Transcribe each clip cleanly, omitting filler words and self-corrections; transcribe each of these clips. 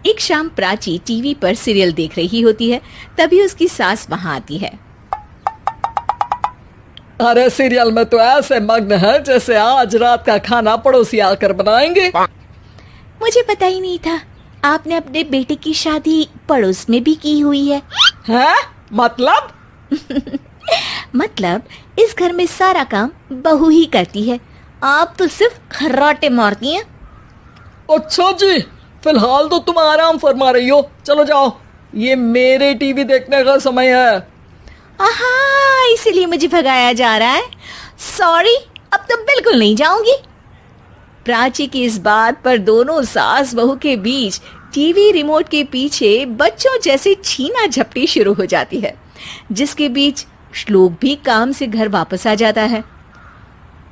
एक शाम प्राची टीवी पर सीरियल देख रही होती है। तभी उसकी सास वहां आती है। अरे सीरियल में तो ऐसे मग्न है जैसे आज रात का खाना पड़ोसी आकर बनाएंगे। मुझे पता ही नहीं था आपने अपने बेटे की शादी पड़ोस में भी की हुई है। हैं? मतलब? मतलब इस घर में सारा काम बहू ही करती है, आप तो सिर्फ खर्राटे मारती हैं। अच्छा जी, फिलहाल तो तुम आराम फरमा रही हो, चलो जाओ, ये मेरे टीवी देखने का समय है। आहा, इसीलिए मुझे भगाया जा रहा है। सॉरी, अब तो बिल्कुल नहीं जाऊंगी। प्राची की इस बात पर दोनों सास बहू के बीच टीवी रिमोट के पीछे बच्चों जैसे छीना झपटी शुरू हो जाती है, जिसके बीच श्लोक भी काम से घर वापस आ जाता है।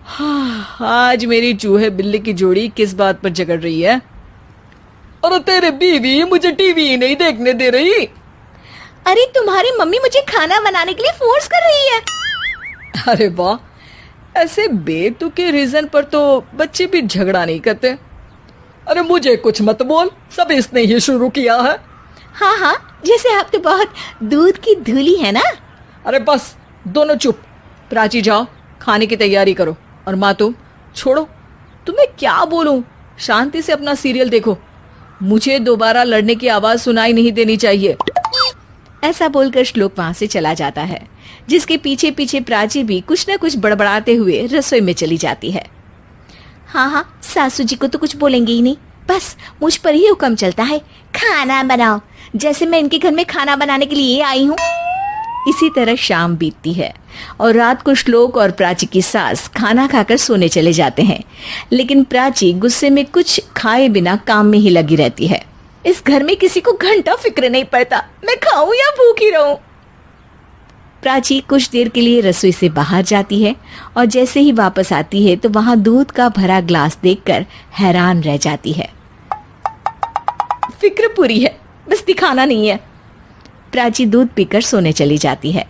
हाँ, आज मेरी चूहे बिल्ली की जोड़ी किस बात पर झगड़ रही है? अरे तेरे बीवी मुझे टीवी ही नहीं देखने दे रही। अरे तुम्हारी मम्मी मुझे खाना बनाने के लिए फोर्स कर रही है। अरे वाह, ऐसे बेतुके रीजन पर तो बच्चे भी झगड़ा नहीं करते। अरे मुझे कुछ मत बोल, सब इसने ही शुरू किया है। हाँ हाँ, जैसे आप तो बहुत दूध की धूली है ना। अरे बस, दोनों चुप। प्राची जाओ, खाने की तैयारी करो। और माँ तुम छोड़ो, तुम्हें क्या बोलूं, शांति से अपना सीरियल देखो, मुझे दोबारा लड़ने की आवाज सुनाई नहीं देनी चाहिए। ऐसा बोलकर श्लोक वहां से चला जाता है, जिसके पीछे पीछे प्राची भी कुछ न कुछ बड़बड़ाते हुए रसोई में चली जाती है। हाँ हाँ, सासू जी को तो कुछ बोलेंगे ही नहीं, बस मुझ पर ही हुक्म चलता है, खाना बनाओ, जैसे मैं इनके घर में खाना बनाने के लिए आई हूँ। इसी तरह शाम बीतती है और रात को श्लोक और प्राची की सास खाना खाकर सोने चले जाते हैं, लेकिन प्राची गुस्से में कुछ खाए बिना काम में ही लगी रहती है। इस घर में किसी को घंटा फिक्र नहीं पड़ता, मैं खाऊं या भूखी रहूं। प्राची कुछ देर के लिए रसोई से बाहर जाती है और जैसे ही वापस आती है तो वहां दूध का भरा ग्लास देखकर हैरान रह जाती है। फिक्र पूरी है, बस दिखाना नहीं है। प्राची दूध पीकर सोने चली जाती है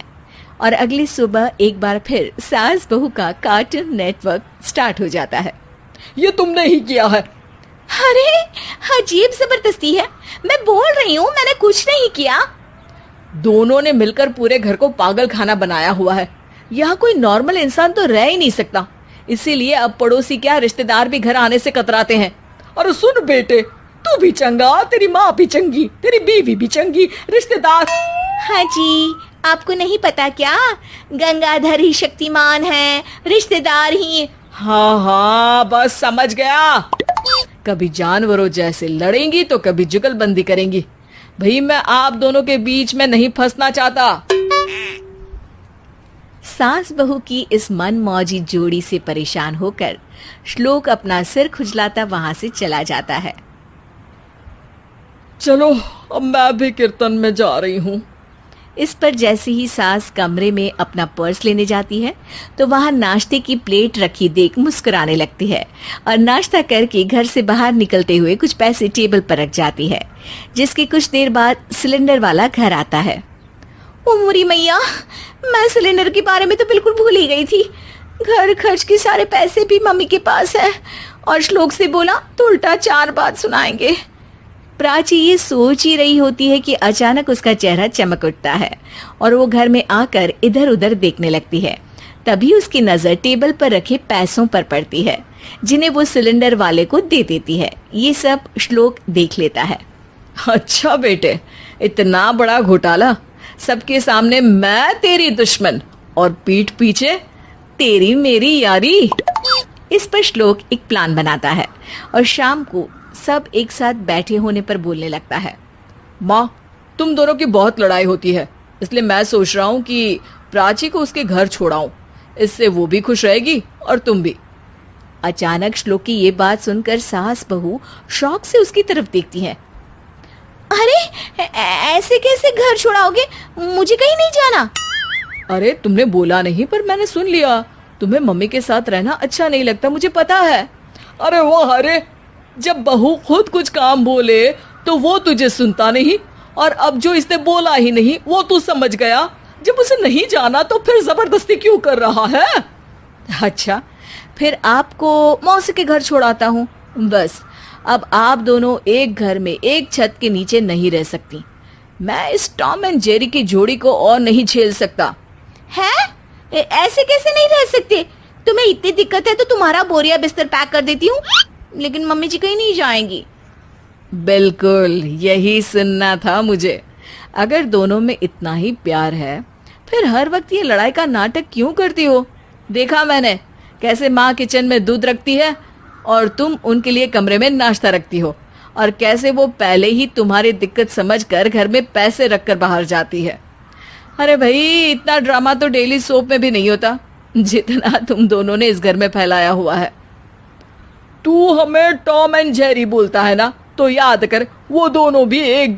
और अगली सुबह एक बार फिर सास बहू का कार्टून नेटवर्क स्टार्ट हो जाता है। ये तुमने ही किया है। अरे अजीब जबरदस्ती है, मैं बोल रही हूँ मैंने कुछ नहीं किया। दोनों ने मिलकर पूरे घर को पागल खाना बनाया हुआ है। यहाँ कोई नॉर्मल इंसान तो रह ही नहीं सकता, इसीलिए अब पड़ोसी क्या रिश्तेदार भी घर आने से कतराते हैं। और सुन बेटे, तू भी चंगा, तेरी माँ भी चंगी, तेरी बीवी भी चंगी, रिश्तेदार। हाँ जी, आपको नहीं पता क्या, गंगाधर ही शक्तिमान है, रिश्तेदार ही। हाँ हाँ, बस समझ गया। कभी जानवरों जैसे लड़ेंगी तो कभी जुगलबंदी करेंगी। भाई मैं आप दोनों के बीच में नहीं फंसना चाहता। सास बहू की इस मनमौजी जोड़ी से परेशान होकर श्लोक अपना सिर खुजलाता वहां से चला जाता है। चलो अब मैं भी कीर्तन में जा रही हूँ। इस पर जैसे ही सास कमरे में अपना पर्स लेने जाती है तो वहां नाश्ते की प्लेट रखी देख मुस्कुराने लगती है और नाश्ता करके घर से बाहर निकलते हुए कुछ पैसे टेबल पर रख जाती है, जिसके कुछ देर बाद सिलेंडर वाला घर आता है। ओ मुरी मैया, मैं सिलेंडर के बारे में तो बिल्कुल भूल ही गई थी। घर खर्च के सारे पैसे भी मम्मी के पास है और श्लोक से बोला तो उल्टा 4 बात सुनाएंगे। प्राची ये सोच ही रही होती है कि अचानक उसका चेहरा चमक उठता है और वो घर में आकर इधर उधर देखने लगती है। तभी उसकी नजर टेबल पर रखे पैसों पर पड़ती है, जिन्हें वो सिलेंडर वाले को दे देती है। ये सब श्लोक देख लेता है। अच्छा बेटे, इतना बड़ा घोटाला, सबके सामने मैं तेरी दुश्मन और पीठ पीछे तेरी मेरी यारी। इस पर श्लोक एक प्लान बनाता है और शाम को सब एक साथ बैठे होने पर बोलने लगता है। माँ, तुम दोनों की बहुत लड़ाई होती है, इसलिए मैं सोच रहा हूँ कि प्राची को उसके घर छोड़ाऊं, इससे वो भी खुश रहेगी और तुम भी। अचानक श्लोक की ये बात सुनकर सास बहू शौक से उसकी तरफ देखती है। अरे ऐसे कैसे घर छोड़ाओगे, मुझे कहीं नहीं जाना। अरे तुमने बोला नहीं पर मैंने सुन लिया, तुम्हें मम्मी के साथ रहना अच्छा नहीं लगता, मुझे पता है। अरे वो अरे, जब बहू खुद कुछ काम बोले तो वो तुझे सुनता नहीं, और अब जो इसने बोला ही नहीं वो तू समझ गया। जब उसे नहीं जाना तो फिर जबरदस्ती क्यों कर रहा है? अच्छा, फिर आपको मौसी के घर छोड़ाता हूँ, बस अब आप दोनों एक घर में एक छत के नीचे नहीं रह सकती। मैं इस टॉम एंड जेरी की जोड़ी को और नहीं झेल सकता। है? ऐसे कैसे नहीं रह सकते? तुम्हें इतनी दिक्कत है तो तुम्हारा बोरिया बिस्तर पैक कर देती हूँ, लेकिन मम्मी जी कहीं नहीं जाएंगी। बिल्कुल यही सुनना था मुझे। अगर दोनों में इतना ही प्यार है फिर हर वक्त ये लड़ाई का नाटक क्यों करती हो? देखा मैंने कैसे माँ किचन में दूध रखती है और तुम उनके लिए कमरे में नाश्ता रखती हो, और कैसे वो पहले ही तुम्हारी दिक्कत समझकर घर में पैसे रखकर बाहर जाती है। अरे भाई, इतना ड्रामा तो डेली सोप में भी नहीं होता जितना तुम दोनों ने इस घर में फैलाया हुआ है। तू हमें टॉम एंड जेरी बोलता है ना, तो याद कर वो दोनों भी एक